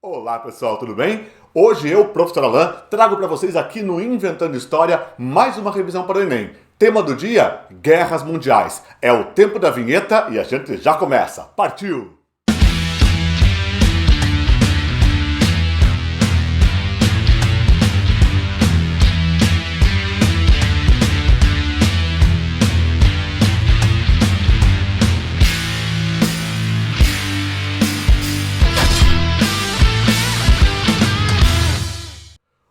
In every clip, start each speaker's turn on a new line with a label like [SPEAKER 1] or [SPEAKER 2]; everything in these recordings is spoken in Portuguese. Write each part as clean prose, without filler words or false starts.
[SPEAKER 1] Olá pessoal, tudo bem? Hoje eu, professor Alain, trago para vocês aqui no Inventando História mais uma revisão para o Enem. Tema do dia, Guerras Mundiais. É o tempo da vinheta e a gente já começa. Partiu!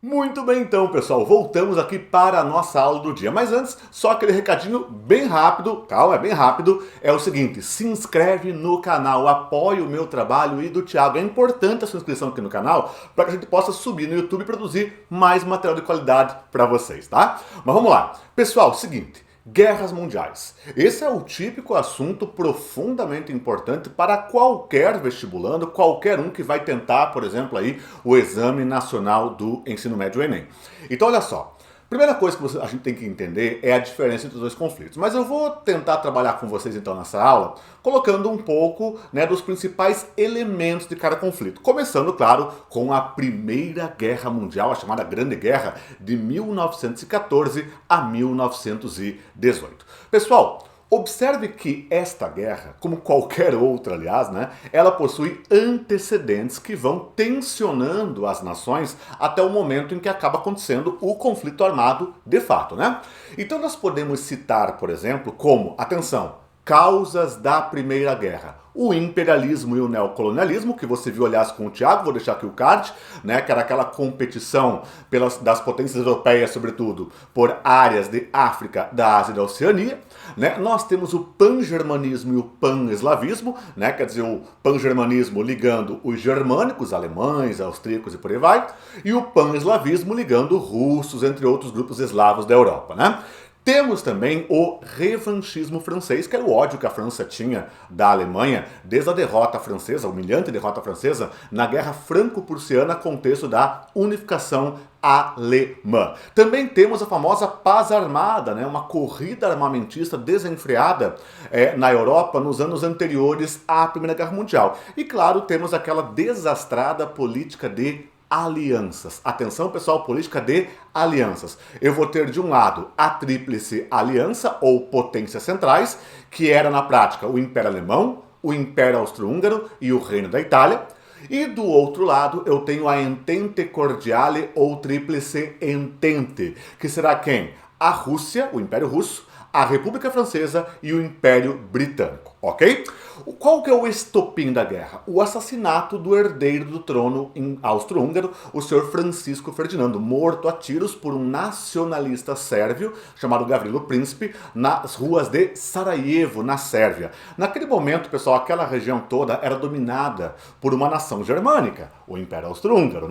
[SPEAKER 1] Muito bem então, pessoal, voltamos aqui para a nossa aula do dia. Mas antes, só aquele recadinho bem rápido, calma, é bem rápido, é o seguinte, se inscreve no canal, apoie o meu trabalho e do Thiago. É importante a sua inscrição aqui no canal para que a gente possa subir no YouTube e produzir mais material de qualidade para vocês, tá? Mas vamos lá. Pessoal, seguinte, guerras mundiais. Esse é o típico assunto profundamente importante para qualquer vestibulando, qualquer um que vai tentar, por exemplo, aí, o Exame Nacional do Ensino Médio Enem. Então, olha só. Primeira coisa que a gente tem que entender é a diferença entre os dois conflitos. Mas eu vou tentar trabalhar com vocês então nessa aula, colocando um pouco, dos principais elementos de cada conflito. Começando, claro, com a Primeira Guerra Mundial, a chamada Grande Guerra, de 1914 a 1918. Pessoal, observe que esta guerra, como qualquer outra, aliás, ela possui antecedentes que vão tensionando as nações até o momento em que acaba acontecendo o conflito armado de fato, Então nós podemos citar, por exemplo, como, atenção, causas da Primeira Guerra. O imperialismo e o neocolonialismo, que você viu, aliás, com o Thiago, vou deixar aqui o card, que era aquela competição das potências europeias, sobretudo, por áreas de África, da Ásia e da Oceania. Nós temos o pan-germanismo e o pan-eslavismo, quer dizer, o pan-germanismo ligando os germânicos, alemães, austríacos e por aí vai, e o pan-eslavismo ligando russos, entre outros grupos eslavos da Europa, Temos também o revanchismo francês, que era o ódio que a França tinha da Alemanha desde a derrota francesa, a humilhante derrota francesa, na Guerra Franco-Prussiana, contexto da unificação alemã. Também temos a famosa paz armada, uma corrida armamentista desenfreada na Europa nos anos anteriores à Primeira Guerra Mundial. E claro, temos aquela desastrada política de alianças. Atenção, pessoal, política de alianças. Eu vou ter de um lado a Tríplice Aliança, ou potências centrais, que era na prática o Império Alemão, o Império Austro-Húngaro e o Reino da Itália. E do outro lado eu tenho a Entente Cordiale, ou Tríplice Entente, que será quem? A Rússia, o Império Russo, a República Francesa e o Império Britânico, ok? Qual que é o estopim da guerra? O assassinato do herdeiro do trono austro-húngaro, o senhor Francisco Ferdinando, morto a tiros por um nacionalista sérvio chamado Gavrilo Príncipe, nas ruas de Sarajevo, na Sérvia. Naquele momento, pessoal, aquela região toda era dominada por uma nação germânica, o Império Austro-Húngaro,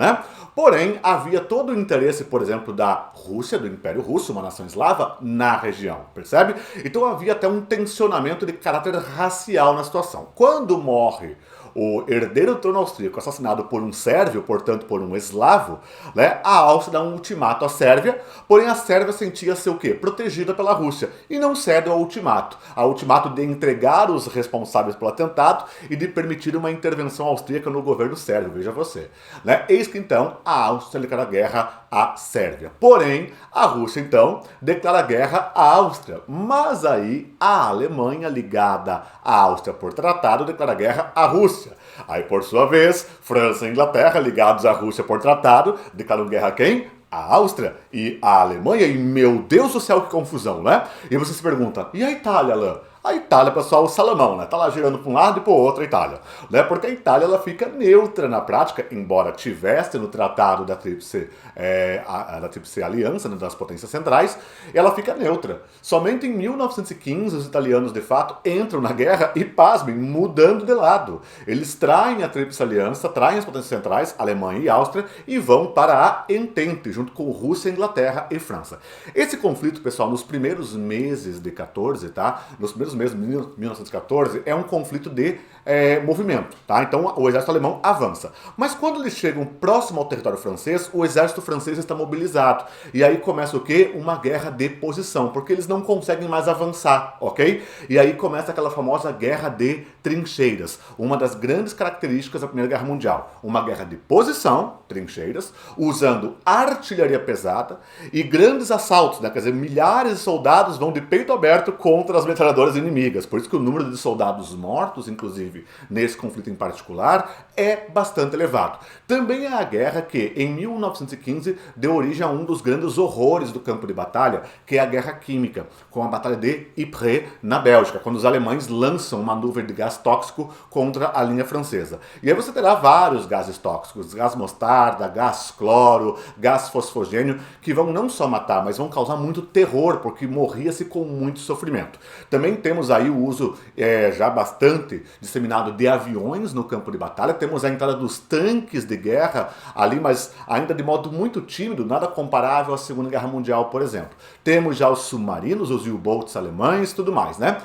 [SPEAKER 1] Porém, havia todo o interesse, por exemplo, da Rússia, do Império Russo, uma nação eslava, na região, percebe? Então havia até um tensionamento de caráter racial na situação. Quando morre o herdeiro do trono austríaco, assassinado por um sérvio, portanto por um eslavo, a Áustria dá um ultimato à Sérvia, porém a Sérvia sentia-se o quê? Protegida pela Rússia, e não cede ao ultimato de entregar os responsáveis pelo atentado e de permitir uma intervenção austríaca no governo sérvio, veja você. Eis que então a Áustria declara guerra à Sérvia. Porém, a Rússia então declara guerra à Áustria, mas aí a Alemanha, ligada à Áustria por tratado, declara guerra à Rússia. Aí, por sua vez, França e Inglaterra, ligados à Rússia por tratado, declaram guerra a quem? A Áustria e a Alemanha. E, meu Deus do céu, que confusão, E você se pergunta, e a Itália, Alain? A Itália, pessoal, o Salamão, tá lá girando para um lado e para o outro a Itália, Porque a Itália, ela fica neutra na prática, embora tivesse no tratado da Tríplice Aliança, das potências centrais, ela fica neutra. Somente em 1915 os italianos, de fato, entram na guerra e, pasmem, mudando de lado. Eles traem a Tríplice Aliança, traem as potências centrais, Alemanha e Áustria, e vão para a Entente, junto com Rússia, Inglaterra e França. Esse conflito, pessoal, nos primeiros meses de 14, Nos primeiros meses de 1914, é um conflito de movimento, tá? Então o exército alemão avança. Mas quando eles chegam próximo ao território francês, o exército francês está mobilizado. E aí começa o quê? Uma guerra de posição, porque eles não conseguem mais avançar, ok? E aí começa aquela famosa guerra de trincheiras, uma das grandes características da Primeira Guerra Mundial. Uma guerra de posição, trincheiras, usando artilharia pesada e grandes assaltos, né? Quer dizer, milhares de soldados vão de peito aberto contra as metralhadoras inimigas. Por isso que o número de soldados mortos, inclusive, nesse conflito em particular, é bastante elevado. Também é a guerra que, em 1915, deu origem a um dos grandes horrores do campo de batalha, que é a Guerra Química, com a Batalha de Ypres, na Bélgica, quando os alemães lançam uma nuvem de gás tóxico contra a linha francesa. E aí você terá vários gases tóxicos, gás mostarda, gás cloro, gás fosfogênio, que vão não só matar, mas vão causar muito terror, porque morria-se com muito sofrimento. Também temos aí o uso já bastante disseminado de aviões no campo de batalha, temos a entrada dos tanques de guerra ali, mas ainda de modo muito tímido, nada comparável à Segunda Guerra Mundial, por exemplo. Temos já os submarinos, os U-boats alemães, tudo mais, né?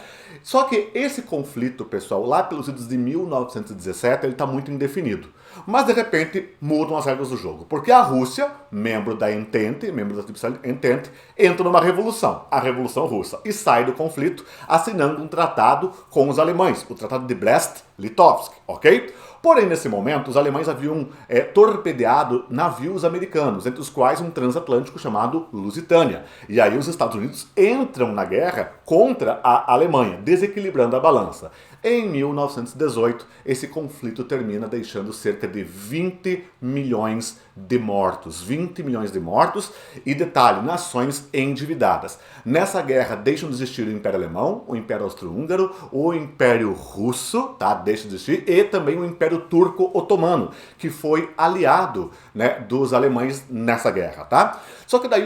[SPEAKER 1] Só que esse conflito, pessoal, lá pelos idos de 1917, ele está muito indefinido. Mas, de repente, mudam as regras do jogo. Porque a Rússia, membro da Entente, membro da Tríplice Entente, entra numa revolução, a Revolução Russa, e sai do conflito assinando um tratado com os alemães, o Tratado de Brest-Litovsk, ok? Porém, nesse momento, os alemães haviam torpedeado navios americanos, entre os quais um transatlântico chamado Lusitânia. E aí os Estados Unidos entram na guerra contra a Alemanha, desequilibrando a balança. Em 1918, esse conflito termina deixando cerca de 20 milhões de mortos. 20 milhões de mortos e, detalhe, nações endividadas. Nessa guerra deixam de existir o Império Alemão, o Império Austro-Húngaro, o Império Russo, tá? Deixa de existir, e também o Império Turco-Otomano, que foi aliado, né, dos alemães nessa guerra, tá? Só que daí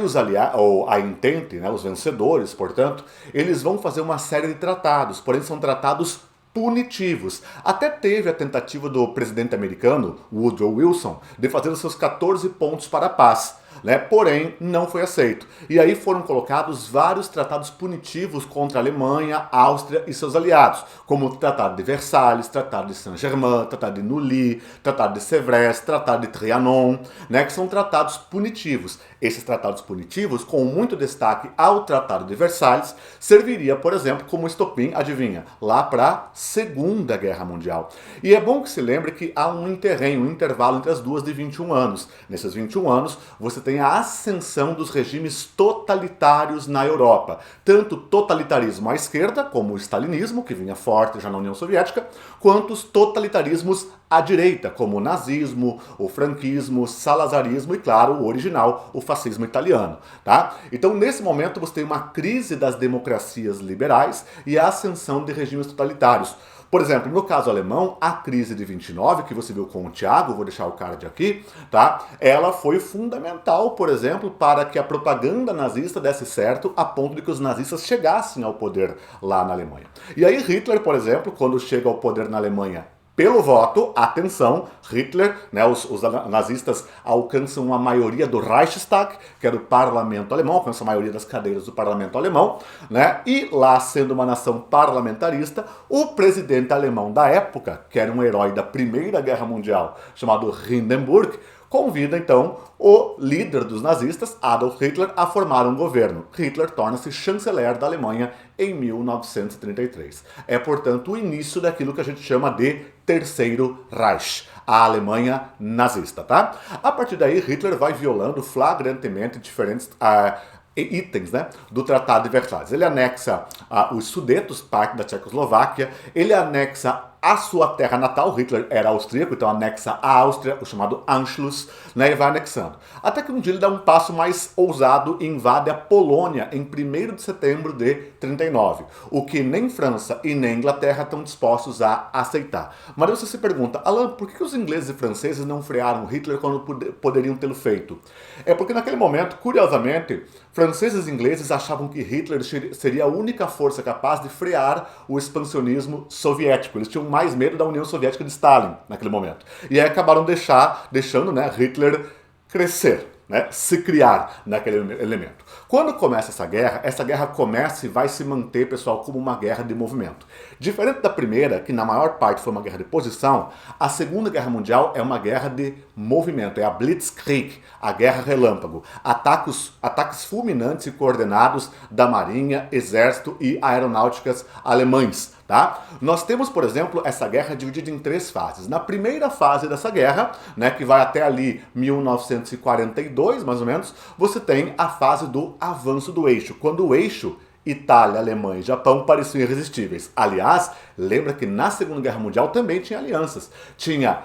[SPEAKER 1] a Entente, né, os vencedores, portanto, eles vão fazer uma série de tratados, porém são tratados punitivos. Até teve a tentativa do presidente americano, Woodrow Wilson, de fazer os seus 14 pontos para a paz, né? Porém, não foi aceito. E aí foram colocados vários tratados punitivos contra a Alemanha, Áustria e seus aliados, como o Tratado de Versalhes, Tratado de Saint-Germain, Tratado de Neuilly, Tratado de Sèvres, Tratado de Trianon, né? Que são tratados punitivos. Esses tratados punitivos, com muito destaque ao Tratado de Versalhes, serviria, por exemplo, como estopim, adivinha, lá para a Segunda Guerra Mundial. E é bom que se lembre que há um intervalo entre as duas de 21 anos. Nesses 21 anos, você tem a ascensão dos regimes totalitários na Europa. Tanto totalitarismo à esquerda, como o stalinismo, que vinha forte já na União Soviética, quanto os totalitarismos à direita, como o nazismo, o franquismo, o salazarismo e, claro, o original, o fascismo italiano, tá? Então, nesse momento, você tem uma crise das democracias liberais e a ascensão de regimes totalitários. Por exemplo, no caso alemão, a crise de 29, que você viu com o Thiago, vou deixar o card aqui, tá? Ela foi fundamental, por exemplo, para que a propaganda nazista desse certo a ponto de que os nazistas chegassem ao poder lá na Alemanha. E aí Hitler, por exemplo, quando chega ao poder na Alemanha pelo voto, atenção, Hitler, né, os nazistas alcançam uma maioria do Reichstag, que era o parlamento alemão, alcançam a maioria das cadeiras do parlamento alemão, né, e lá, sendo uma nação parlamentarista, o presidente alemão da época, que era um herói da Primeira Guerra Mundial, chamado Hindenburg, convida então o líder dos nazistas, Adolf Hitler, a formar um governo. Hitler torna-se chanceler da Alemanha em 1933. É, portanto, o início daquilo que a gente chama de Terceiro Reich, a Alemanha nazista, tá? A partir daí, Hitler vai violando flagrantemente diferentes itens, né, do Tratado de Versalhes. Ele anexa os Sudetos, parte da Tchecoslováquia, ele anexa a sua terra natal, Hitler era austríaco, então anexa a Áustria, o chamado Anschluss, né, e vai anexando. Até que um dia ele dá um passo mais ousado e invade a Polônia em 1º de setembro de 39, o que nem França e nem Inglaterra estão dispostos a aceitar. Mas você se pergunta, Alan, por que os ingleses e franceses não frearam Hitler quando poderiam tê-lo feito? É porque naquele momento, curiosamente, franceses e ingleses achavam que Hitler seria a única força capaz de frear o expansionismo soviético. Eles tinham mais medo da União Soviética de Stalin naquele momento. E aí acabaram deixando, né, Hitler crescer. né, se criar naquele elemento. Quando começa essa guerra começa e vai se manter, pessoal, como uma guerra de movimento. Diferente da primeira, que na maior parte foi uma guerra de posição, a Segunda Guerra Mundial é uma guerra de movimento, é a Blitzkrieg, a guerra relâmpago. Ataques fulminantes e coordenados da Marinha, Exército e Aeronáuticas alemães. Tá? Nós temos, por exemplo, essa guerra dividida em 3 fases. Na primeira fase dessa guerra, né, que vai até ali 1942, mais ou menos, você tem a fase do avanço do eixo, quando o eixo Itália, Alemanha e Japão pareciam irresistíveis. Aliás, lembra que na Segunda Guerra Mundial também tinha alianças. Tinha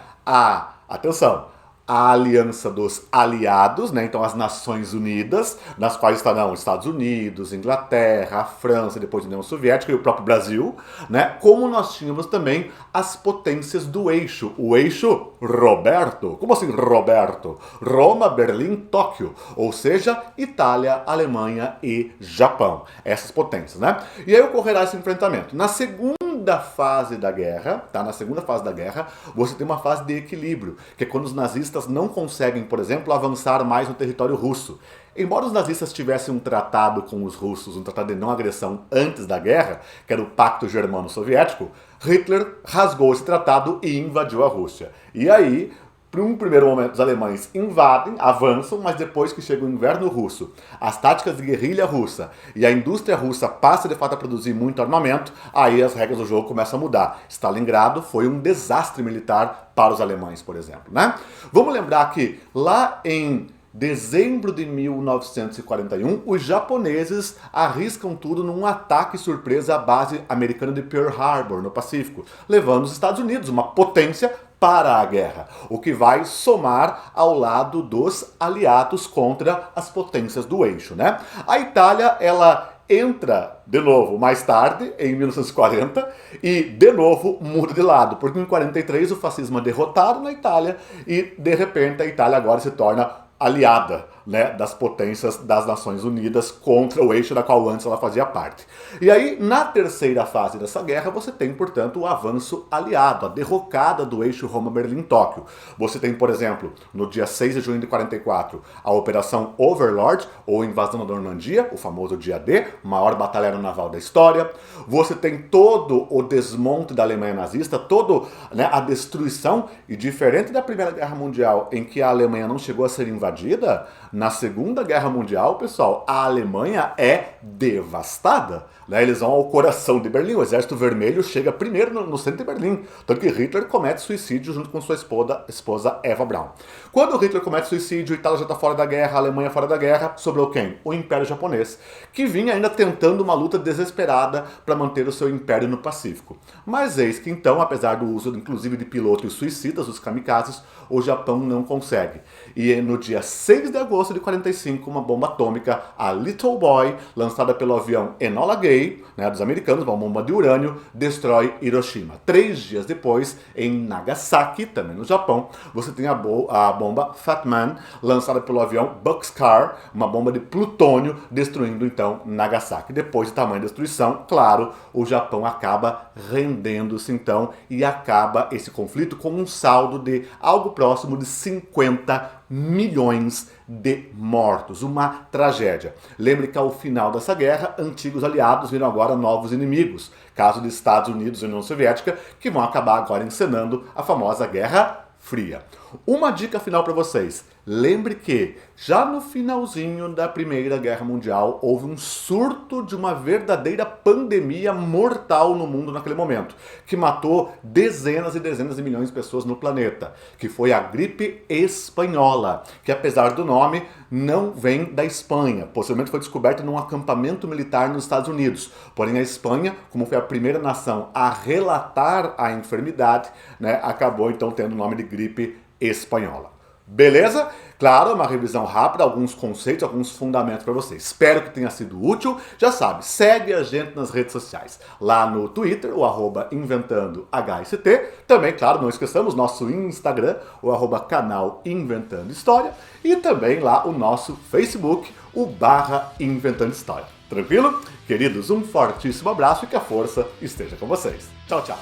[SPEAKER 1] atenção, a aliança dos aliados, né? Então as Nações Unidas, nas quais estarão Estados Unidos, Inglaterra, a França, depois a União Soviética e o próprio Brasil, né? Como nós tínhamos também as potências do eixo, o eixo Roberto. Como assim Roberto? Roma, Berlim, Tóquio, ou seja, Itália, Alemanha e Japão. Essas potências, né? E aí ocorrerá esse enfrentamento. Na segunda fase da guerra, tá? Na segunda fase da guerra, você tem uma fase de equilíbrio, que é quando os nazistas não conseguem, por exemplo, avançar mais no território russo. Embora os nazistas tivessem um tratado com os russos, um tratado de não agressão antes da guerra, que era o Pacto Germano-Soviético, Hitler rasgou esse tratado e invadiu a Rússia. E aí, por um primeiro momento, os alemães invadem, avançam, mas depois que chega o inverno russo, as táticas de guerrilha russa e a indústria russa passa de fato a produzir muito armamento, aí as regras do jogo começam a mudar. Stalingrado foi um desastre militar para os alemães, por exemplo, né? Vamos lembrar que lá em dezembro de 1941, os japoneses arriscam tudo num ataque surpresa à base americana de Pearl Harbor, no Pacífico, levando os Estados Unidos, uma potência, para a guerra, o que vai somar ao lado dos aliados contra as potências do eixo, né? A Itália, ela entra de novo mais tarde, em 1940, e de novo muda de lado, porque em 43 o fascismo é derrotado na Itália e de repente a Itália agora se torna aliada, né, das potências das Nações Unidas contra o eixo da qual antes ela fazia parte. E aí, na terceira fase dessa guerra, você tem, portanto, o avanço aliado, a derrocada do eixo Roma-Berlim-Tóquio. Você tem, por exemplo, no dia 6 de junho de 44, a Operação Overlord, ou Invasão da Normandia, o famoso dia D, maior batalha aeronaval da história. Você tem todo o desmonte da Alemanha nazista, toda, né, a destruição, e diferente da Primeira Guerra Mundial, em que a Alemanha não chegou a ser invadida, na Segunda Guerra Mundial, pessoal, a Alemanha é devastada. Né? Eles vão ao coração de Berlim, o Exército Vermelho chega primeiro no centro de Berlim. Tanto que Hitler comete suicídio junto com sua esposa Eva Braun. Quando Hitler comete suicídio, a Itália já está fora da guerra, a Alemanha fora da guerra, sobrou quem? O Império Japonês, que vinha ainda tentando uma luta desesperada para manter o seu império no Pacífico. Mas eis que então, apesar do uso inclusive de pilotos suicidas, os kamikazes, o Japão não consegue. E no dia 6 de agosto de 45, uma bomba atômica, a Little Boy, lançada pelo avião Enola Gay, né, dos americanos, uma bomba de urânio, destrói Hiroshima. 3 dias depois, em Nagasaki, também no Japão, você tem a bomba Fat Man, lançada pelo avião Boxcar, uma bomba de plutônio, destruindo então Nagasaki. Depois de tamanha destruição, claro, o Japão acaba rendendo-se então e acaba esse conflito com um saldo de algo próximo de 50 milhões de mortos. Uma tragédia. Lembre que ao final dessa guerra, antigos aliados viram agora novos inimigos. Caso dos Estados Unidos e União Soviética, que vão acabar agora encenando a famosa Guerra Fria. Uma dica final para vocês. Lembre que já no finalzinho da Primeira Guerra Mundial houve um surto de uma verdadeira pandemia mortal no mundo naquele momento, que matou dezenas e dezenas de milhões de pessoas no planeta, que foi a gripe espanhola, que apesar do nome não vem da Espanha, possivelmente foi descoberta num acampamento militar nos Estados Unidos. Porém a Espanha, como foi a primeira nação a relatar a enfermidade, né, acabou então tendo o nome de gripe espanhola. Beleza? Claro, uma revisão rápida, alguns conceitos, alguns fundamentos para vocês. Espero que tenha sido útil. Já sabe, segue a gente nas redes sociais. Lá no Twitter, o @InventandoHST. Também, claro, não esqueçamos, nosso Instagram, o @canal Inventando História. E também lá o nosso Facebook, o /Inventando História. Tranquilo? Queridos, um fortíssimo abraço e que a força esteja com vocês. Tchau, tchau.